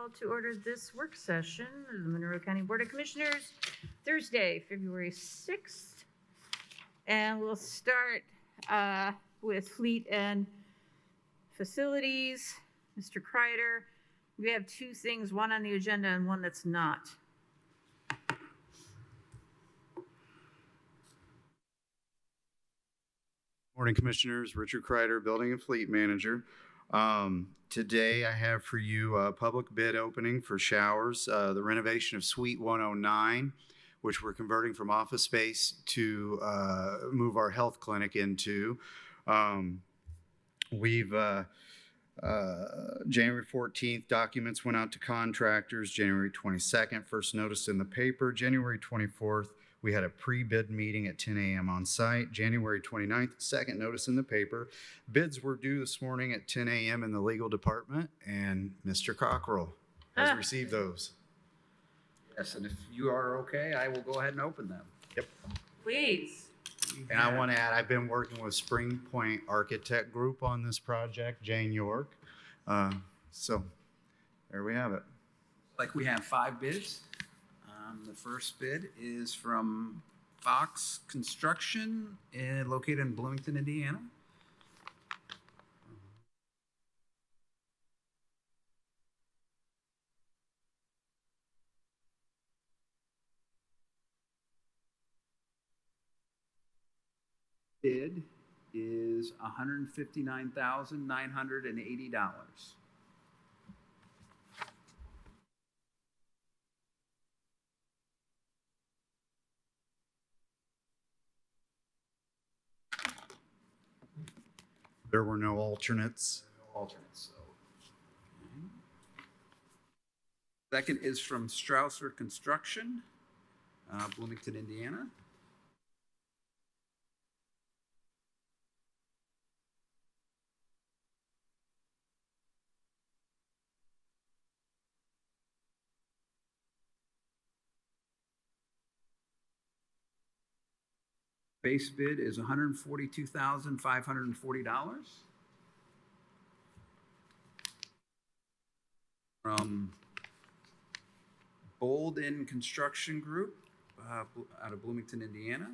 call to order this work session of the Monroe County Board of Commissioners, Thursday, February 6th. And we'll start with Fleet and Facilities. Mr. Kreider, we have two things, one on the agenda and one that's not. Morning, Commissioners. Richard Kreider, Building and Fleet Manager. Today I have for you a public bid opening for showers, the renovation of Suite 109, which we're converting from office space to move our health clinic into. January 14th, documents went out to contractors. January 22nd, first notice in the paper. January 24th, we had a pre-bid meeting at 10 a.m. on site. January 29th, second notice in the paper. Bids were due this morning at 10 a.m. in the legal department, and Mr. Cockrell has received those. Yes, and if you are okay, I will go ahead and open them. Yep. Please. And I want to add, I've been working with Spring Point Architect Group on this project, Jane York. So there we have it. Like we have 5 bids. The first bid is from Fox Construction, located in Bloomington, Indiana. Bid is $159,980. There were no alternates. So. Second is from Strausser Construction, Bloomington, Indiana. Base bid is $142,540. From Bolden Construction Group out of Bloomington, Indiana.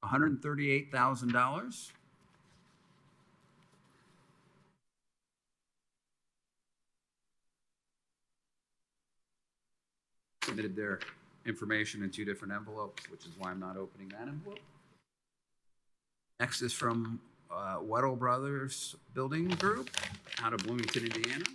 $138,000. Submitted their information in 2 different envelopes, which is why I'm not opening that envelope. Next is from Weddle Brothers Building Group out of Bloomington, Indiana.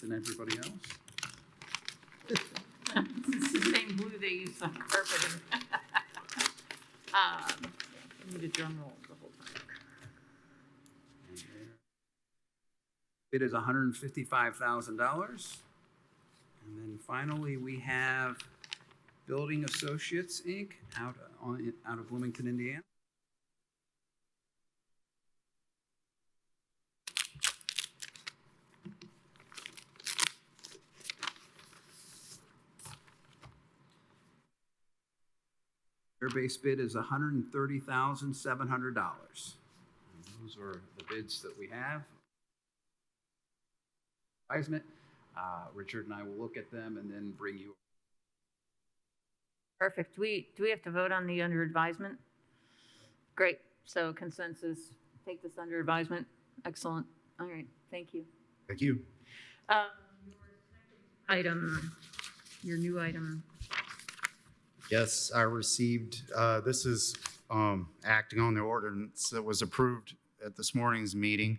And everybody else. It's the same blue they use on carpeting. I need a drum roll the whole time. It is $155,000. And then finally, we have Building Associates, Inc. out of Bloomington, Indiana. Their base bid is $130,700. Those are the bids that we have. Richard and I will look at them and then bring you. Perfect. Do we have to vote on the under advisement? Great. So consensus, take this under advisement. Excellent. All right. Thank you. Thank you. Your new item. Yes, I received, this is acting on the ordinance that was approved at this morning's meeting.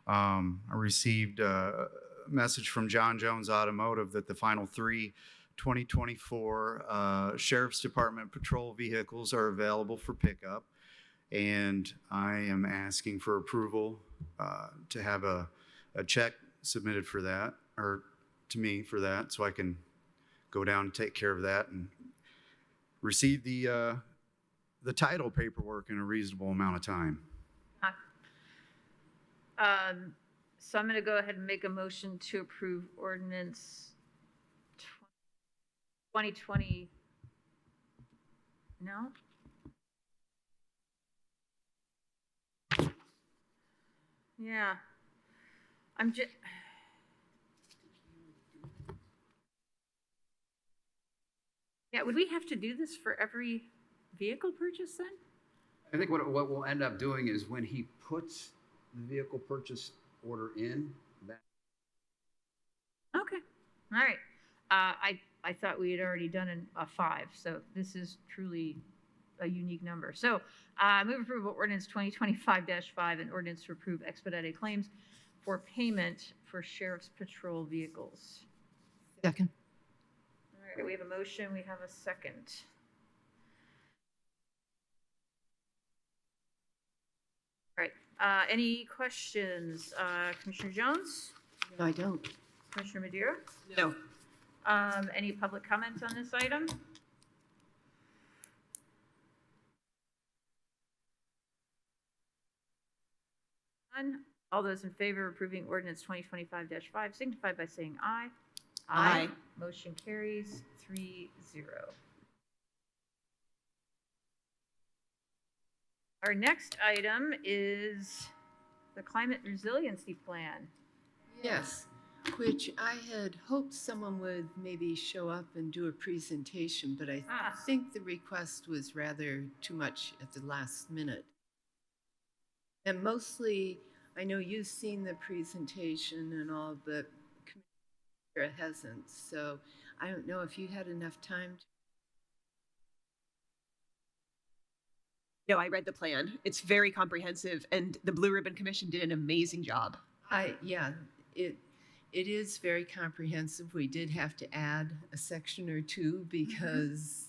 I received a message from John Jones Automotive that the final 3 2024 Sheriff's Department patrol vehicles are available for pickup. And I am asking for approval to have a check submitted for that, or to me for that, so I can go down and take care of that and receive the title paperwork in a reasonable amount of time. So I'm going to go ahead and make a motion to approve ordinance 2020. No? Yeah. I'm just. Yeah, would we have to do this for every vehicle purchase then? I think what we'll end up doing is when he puts the vehicle purchase order in, that Okay, all right. I thought we had already done a 5, so this is truly a unique number. So move approval of ordinance 2025-5, an ordinance to approve expedited claims for payment for sheriff's patrol vehicles. Second. All right, we have a motion, we have a second. All right, any questions? Commissioner Jones? No, I don't. Commissioner Madeira? No. Any public comments on this item? None. All those in favor of approving ordinance 2025-5 signify by saying aye. Aye. Motion carries 3-0. Our next item is the climate resiliency plan. Yes, which I had hoped someone would maybe show up and do a presentation, but I think the request was rather too much at the last minute. And mostly, I know you've seen the presentation and all, but Commissioner hasn't. So I don't know if you had enough time to. No, I read the plan. It's very comprehensive, and the Blue Ribbon Commission did an amazing job. Yeah, it is very comprehensive. We did have to add a section or two because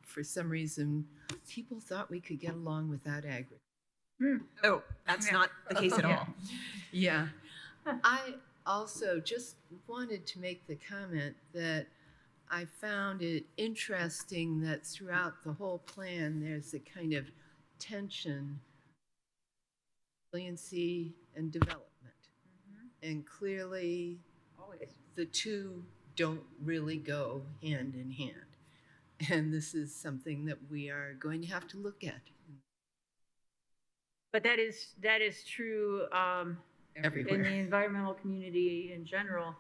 for some reason people thought we could get along without agriculture. Oh, that's not the case at all. Yeah. I also just wanted to make the comment that I found it interesting that throughout the whole plan, there's a kind of tension, resiliency, and development. And clearly, Always. the two don't really go hand in hand. And this is something that we are going to have to look at. But that is true in Everywhere. the environmental community in general.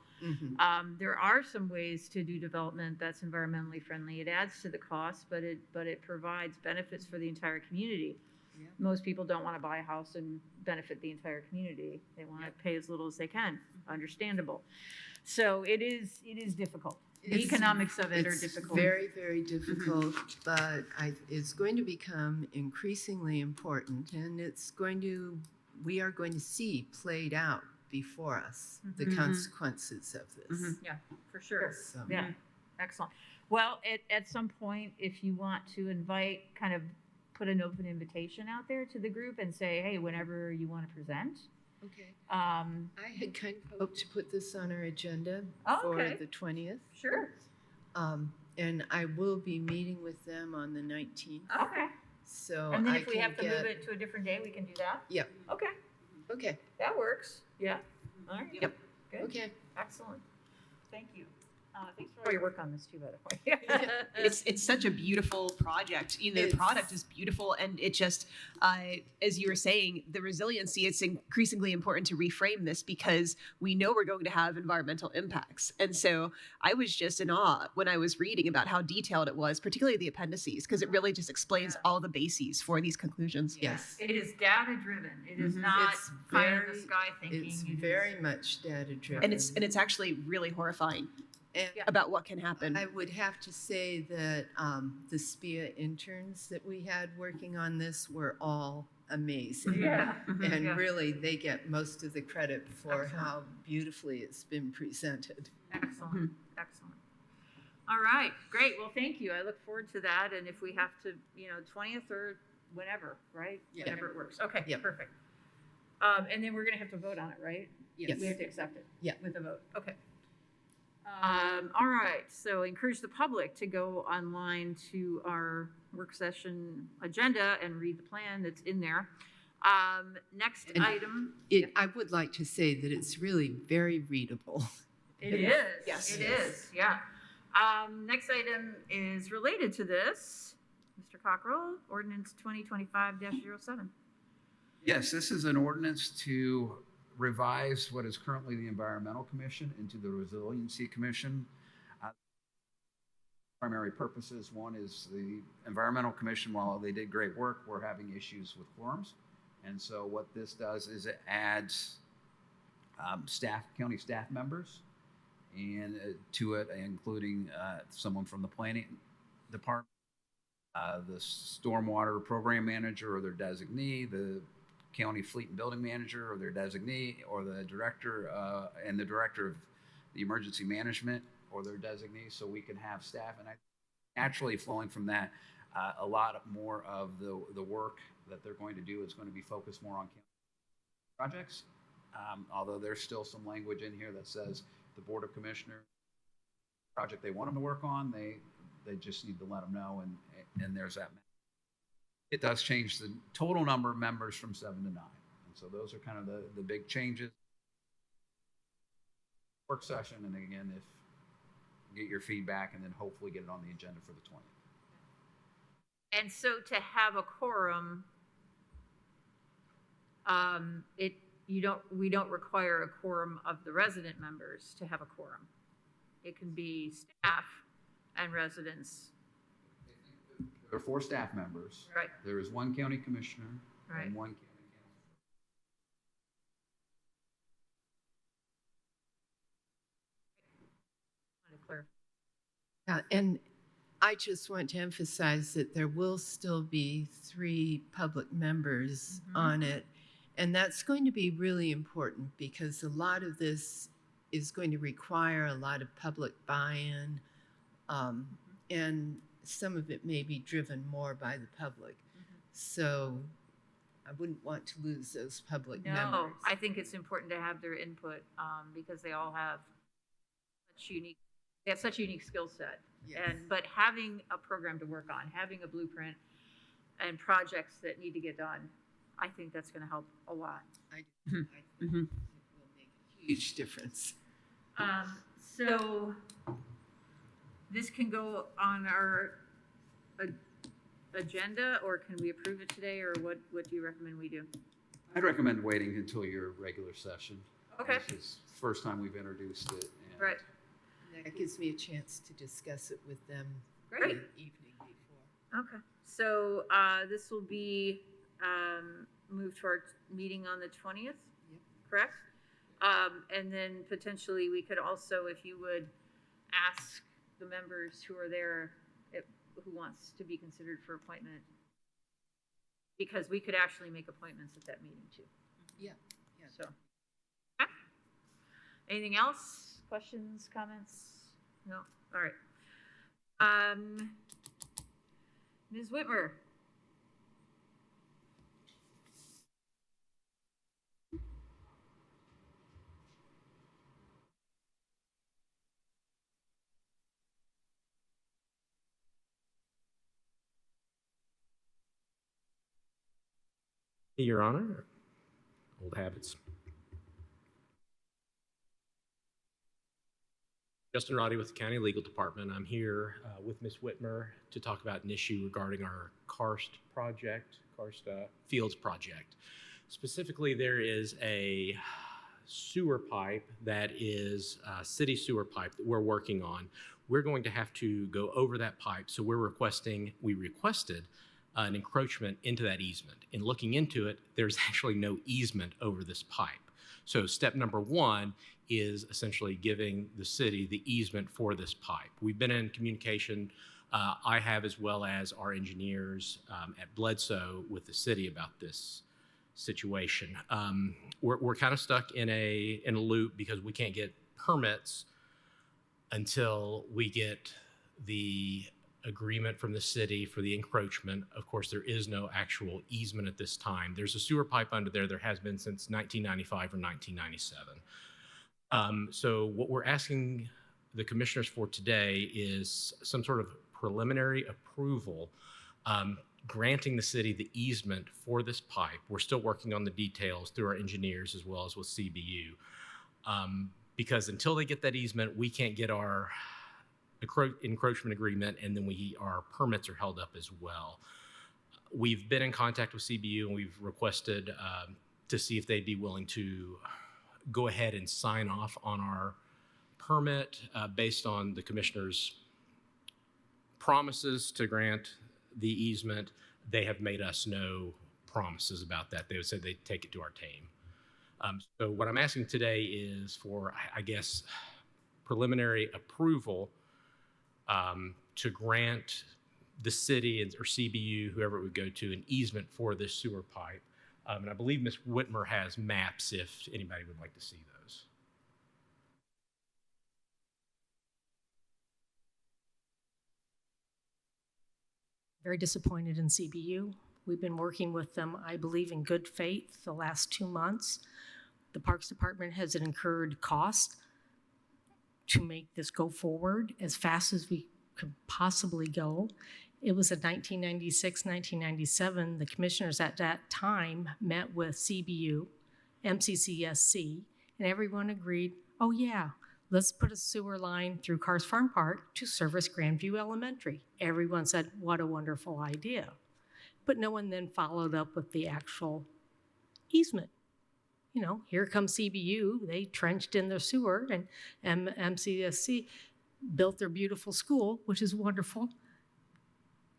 There are some ways to do development that's environmentally friendly. It adds to the cost, but it provides benefits for the entire community. Yeah. Most people don't want to buy a house and benefit the entire community. They want to pay as little as they can. Understandable. So it is difficult. The economics of it are difficult. It's very, very difficult, but it's going to become increasingly important, and we are going to see played out before us the consequences of this. Yeah, for sure. So, Yeah, excellent. Well, at some point, if you want to kind of put an open invitation out there to the group and say, hey, whenever you want to present. okay. I I had kind of hoped to put this on our agenda for the 20th. Sure. And I will be meeting with them on the 19th. Okay. So And then I if we can have to get, move it to a different day, we can do that? Yep. Okay, Okay. that works. Yeah. All right. Yep. Good. Okay. Excellent. Thank you. Thanks for all your work on this too, by the way. It's such a beautiful project. The product is beautiful, and it just, as you were saying, the resiliency, it's increasingly important to reframe this because we know we're going to have environmental impacts. And so I was just in awe when I was reading about how detailed it was, particularly the appendices, because it really just explains all the bases for these conclusions. Yes. It is data driven. It is not It's pie in the sky thinking. It's It is- very much data driven. And it's actually really horrifying And about what can happen. I would have to say that the SPIA interns that we had working on this were all amazing. Yeah. And Yeah. really, they get most of the credit for Excellent. how beautifully it's been presented. Excellent, excellent. All right, great. Well, thank you. I look forward to that. And if we have to, 20th or whenever, right? Yeah. Whenever it works. Okay, Yep. perfect. And then we're gonna have to vote on it, right? Yes. We have to accept it? Yeah. With a vote, okay. All right, so encourage the public to go online to our work session agenda and read the plan that's in there. Next And item. I would like to say that it's really very readable. It is. Yes. It is, yeah. Next item is related to this. Mr. Cockrell, ordinance 2025-07. Yes, this is an ordinance to revise what is currently the Environmental Commission into the Resiliency Commission. Primary purposes. One is the Environmental Commission, while they did great work, we're having issues with quorums. And so what this does is it adds county staff members and to it, including someone from the planning department, the stormwater program manager or their designee, the county fleet and building manager or their designee, or the director and the director of the emergency management or their designee, so we can have staff. And naturally flowing from that, a lot more of the work that they're going to do is going to be focused more on projects. Although there's still some language in here that says the Board of Commissioners project they want them to work on, they just need to let them know, and there's that. It does change the total number of members from 7 to 9, and so those are kind of the big changes. Work session, and again, if get your feedback, and then hopefully get it on the agenda for the 20th. And so to have a quorum, we don't require a quorum of the resident members to have a quorum. It can be staff and residents. There are 4 staff members. Right. There is 1 county commissioner Right. and 1 county council. Yeah, and I just want to emphasize that there will still be 3 public members on it. And that's going to be really important because a lot of this is going to require a lot of public buy-in. And some of it may be driven more by the public. So I wouldn't want to lose those public members. No, I think it's important to have their input because they all have such a unique skill set. Yes. But having a program to work on, having a blueprint and projects that need to get done, I think that's going to help a lot. I think it will make a huge difference. So this can go on our agenda, or can we approve it today, or what do you recommend we do? I'd recommend waiting until your regular session. Okay. This is the first time we've introduced it. And Right. That gives me a chance to discuss it with them Great. the evening before. Okay. So this will be moved to our meeting on the 20th, Yep. correct? And then potentially we could also, if you would, ask the members who are there who wants to be considered for appointment, because we could actually make appointments at that meeting too. Yeah. Yeah. So, okay. Anything else? Questions, comments? No? All right. Ms. Whitmer. Your Honor, old habits. Justin Roddy with the County Legal Department. I'm here with Ms. Whitmer to talk about an issue regarding our Karst Fields project. Specifically, there is a sewer pipe that is a city sewer pipe that we're working on. We're going to have to go over that pipe, so we requested an encroachment into that easement. In looking into it, there's actually no easement over this pipe. So step number 1 is essentially giving the city the easement for this pipe. We've been in communication, I have, as well as our engineers at Bledsoe, with the city about this situation. We're kind of stuck in a loop because we can't get permits until we get the agreement from the city for the encroachment. Of course, there is no actual easement at this time. There's a sewer pipe under there. There has been since 1995 or 1997. So what we're asking the commissioners for today is some sort of preliminary approval, granting the city the easement for this pipe. We're still working on the details through our engineers as well as with CBU. Because until they get that easement, we can't get our encroachment agreement, and then our permits are held up as well. We've been in contact with CBU, and we've requested to see if they'd be willing to go ahead and sign off on our permit based on the commissioner's promises to grant the easement. They have made us no promises about that. They would say they'd take it to our team. So what I'm asking today is for, I guess, preliminary approval to grant the city or CBU, whoever it would go to, an easement for this sewer pipe. And I believe Ms. Whitmer has maps if anybody would like to see those. Very disappointed in CBU. We've been working with them, I believe, in good faith the last 2 months. The Parks Department has incurred cost to make this go forward as fast as we could possibly go. It was in 1996, 1997. The commissioners at that time met with CBU, MCCSC, and everyone agreed, oh yeah, let's put a sewer line through Cars Farm Park to service Grandview Elementary. Everyone said, what a wonderful idea. But no one then followed up with the actual easement. You know, here comes CBU, they trenched in their sewer, and MCSC built their beautiful school, which is wonderful.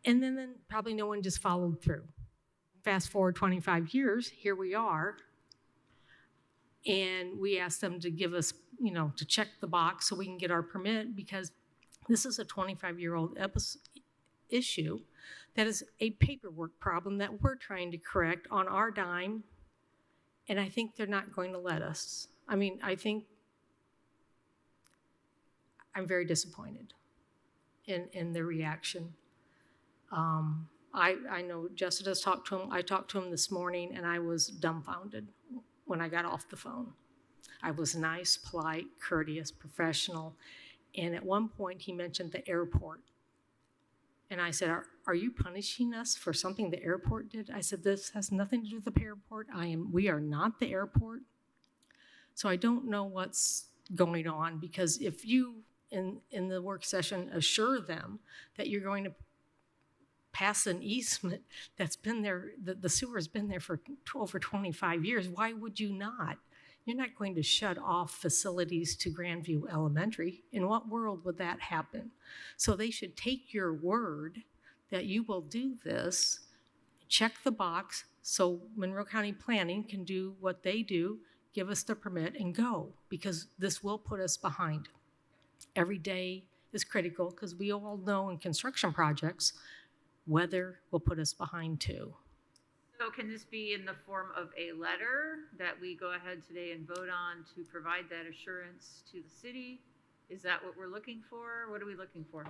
And then probably no one just followed through. Fast forward 25 years, here we are. And we asked them to give us, you know, to check the box so we can get our permit, because this is a 25-year-old issue that is a paperwork problem that we're trying to correct on our dime. And I think they're not going to let us. I mean, I think I'm very disappointed in their reaction. I know Jessica's talked to him. I talked to him this morning, and I was dumbfounded when I got off the phone. I was nice, polite, courteous, professional. And at one point, he mentioned the airport. And I said, are you punishing us for something the airport did? I said, this has nothing to do with the airport. We are not the airport. So I don't know what's going on, because if you, in the work session, assure them that you're going to pass an easement that's been there, the sewer's been there for over 25 years, why would you not? You're not going to shut off facilities to Grandview Elementary. In what world would that happen? So they should take your word that you will do this, check the box so Monroe County Planning can do what they do, give us the permit and go, because this will put us behind. Every day is critical, because we all know in construction projects, weather will put us behind too. So can this be in the form of a letter that we go ahead today and vote on to provide that assurance to the city? Is that what we're looking for? What are we looking for? I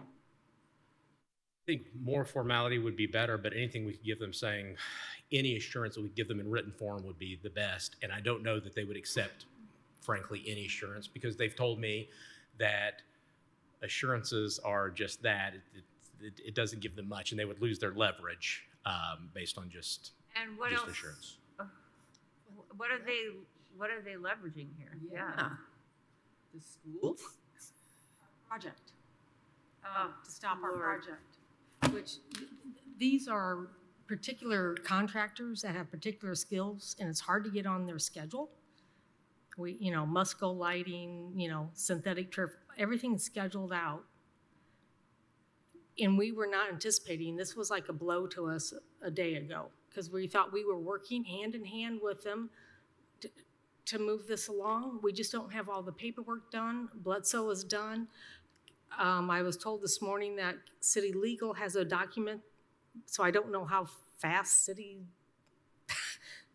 think more formality would be better, but anything we could give them saying, any assurance that we give them in written form would be the best. And I don't know that they would accept, frankly, any assurance, because they've told me that assurances are just that. It doesn't give them much, and they would lose their leverage based on just else? Assurance. What are they leveraging here? Yeah. The schools? Project. To stop our project, which these are particular contractors that have particular skills, and it's hard to get on their schedule. We, Musco lighting, synthetic turf, everything's scheduled out. And we were not anticipating, this was like a blow to us a day ago, because we thought we were working hand in hand with them to move this along. We just don't have all the paperwork done. Bledsoe is done. I was told this morning that city legal has a document, so I don't know how fast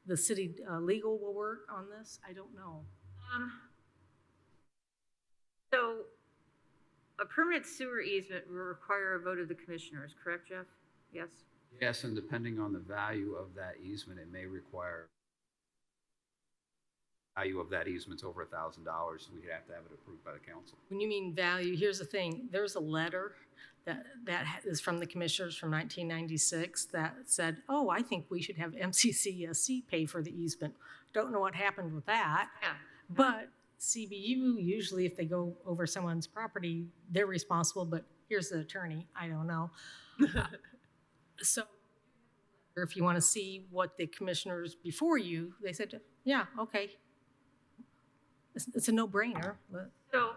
the city legal will work on this. I don't know. So a permanent sewer easement will require a vote of the commissioners, correct, Jeff? Yes? Yes, and depending on the value of that easement, it may require value of that easement's over $1,000. We'd have to have it approved by the council. When you mean value, here's the thing. There's a letter that is from the commissioners from 1996 that said, oh, I think we should have MCCSC pay for the easement. Don't know what happened with that. Yeah. But CBU, usually if they go over someone's property, they're responsible, but here's the attorney, I don't know. So if you want to see what the commissioners before you, they said, yeah, okay. It's a no-brainer. But So,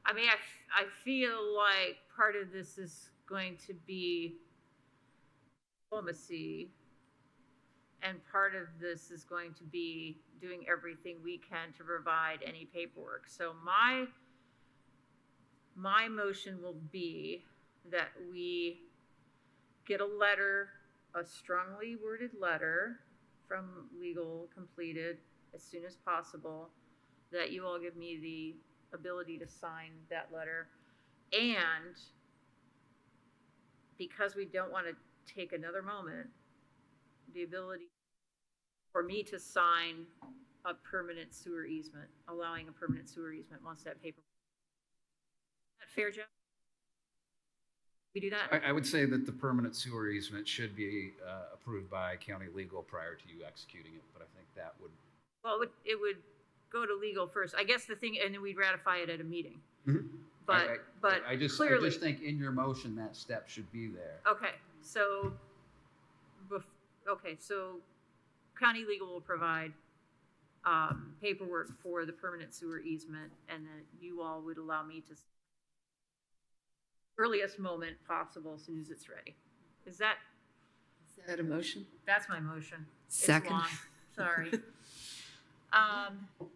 I mean, I feel like part of this is going to be diplomacy, and part of this is going to be doing everything we can to provide any paperwork. So my motion will be that we get a letter, a strongly worded letter from legal completed as soon as possible, that you all give me the ability to sign that letter. And because we don't want to take another moment, the ability for me to sign a permanent sewer easement, allowing a permanent sewer easement once that paper. Is that fair, Jeff? We do that? I would say that the permanent sewer easement should be approved by county legal prior to you executing it, but I think that would. Well, it would go to legal first. I guess the thing, and then we'd ratify it at a meeting. Mm-hmm. But I just think in your motion, that step should be there. Okay, so, so county legal will provide paperwork for the permanent sewer easement, and then you all would allow me to earliest moment possible as soon as it's ready. Is that a motion? That's my motion. Second. It's long. Sorry.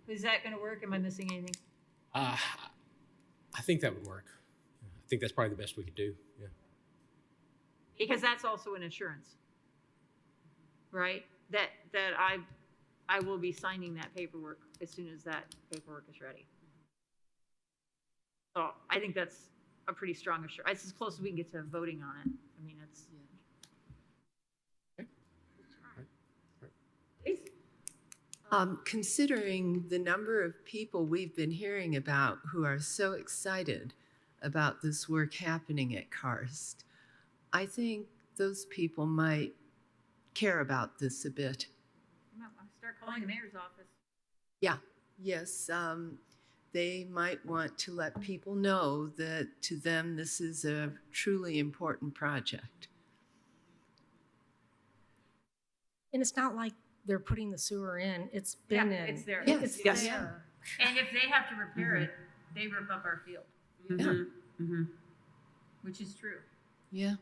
Is that going to work? Am I missing anything? I think that would work. I think that's probably the best we could do. Yeah. Because that's also an assurance, right? That I will be signing that paperwork as soon as that paperwork is ready. So I think that's a pretty strong assurance. It's as close as we can get to voting on it. I mean, it's. Considering the number of people we've been hearing about who are so excited about this work happening at Karst, I think those people might care about this a bit. You might want to start calling the mayor's office. Yeah, yes. They might want to let people know that to them this is a truly important project. and it's not like they're putting the sewer in. It's been in. It's there. Yes, It's yes. there. And if they have to repair it, they rip up our field, which is true. Yeah.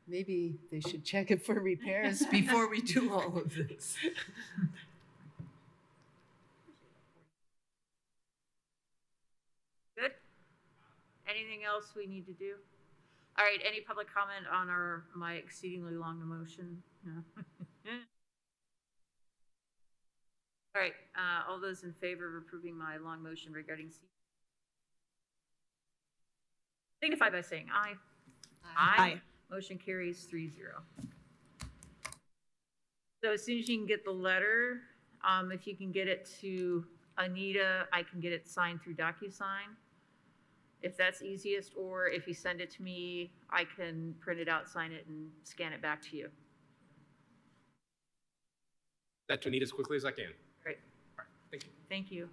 Maybe they should check it for repairs before we do all of this. Good? Anything else we need to do? All right, any public comment on my exceedingly long motion? No. All right, all those in favor of approving my long motion regarding C, signify by saying aye. Aye. Motion carries 3-0. So as soon as you can get the letter, if you can get it to Anita, I can get it signed through DocuSign, if that's easiest, or if you send it to me, I can print it out, sign it, and scan it back to you. That to Anita as quickly as I can. Great. All right, thank you. Thank you.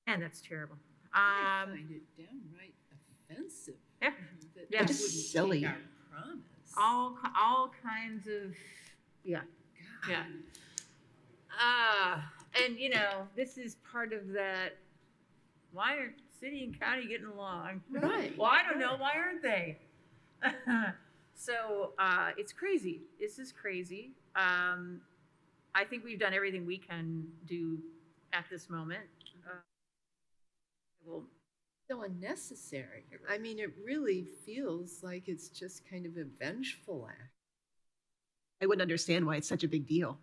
And that's terrible. I find it downright offensive. Yeah. That Yeah. they Just wouldn't silly. take our promise. all kinds of, yeah. Yeah. And you know, this is part of that. Why aren't city and county getting along? Right. Well, I don't know. Why aren't they? So it's crazy. This is crazy. I think we've done everything we can do at this moment. Well, So unnecessary. I mean, it really feels like it's just kind of a vengeful act. I wouldn't understand why it's such a big deal.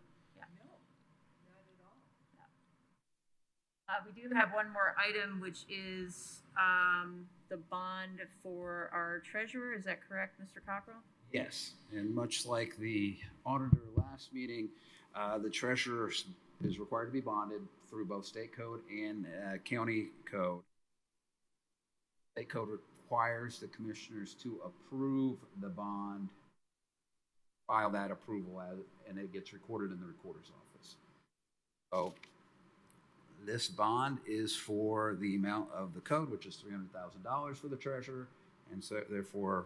We do have one more item, which is the bond for our treasurer. Is that correct, Mr. Cockrell? Yes, and much like the auditor last meeting, the treasurer is required to be bonded through both state code and county code. State code requires the commissioners to approve the bond, file that approval and it gets recorded in the recorder's office. So this bond is for the amount of the code, which is $300,000 for the treasurer, and so therefore.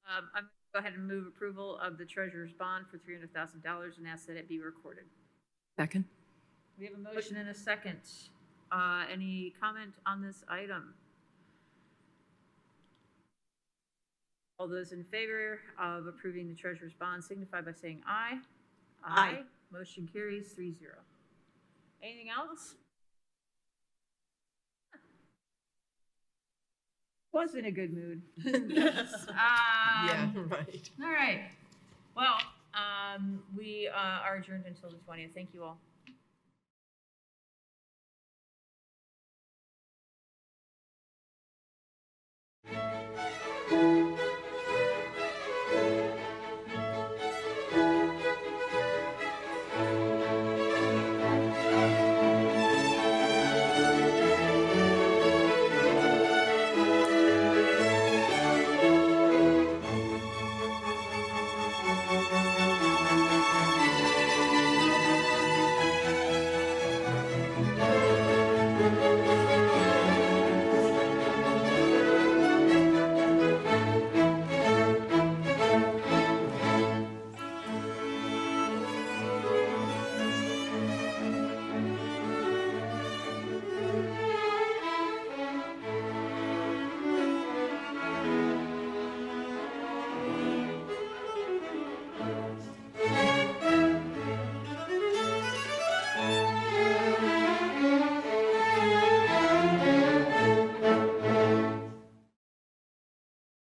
I'm going to go ahead and move approval of the treasurer's bond for $300,000 and ask that it be recorded. Second. We have a motion and a second. Any comment on this item? All those in favor of approving the treasurer's bond signify by saying aye. Aye. Motion carries 3-0. Anything else? Was in a good mood. Yeah, right. All right. Well, we are adjourned until the 20th. Thank you all.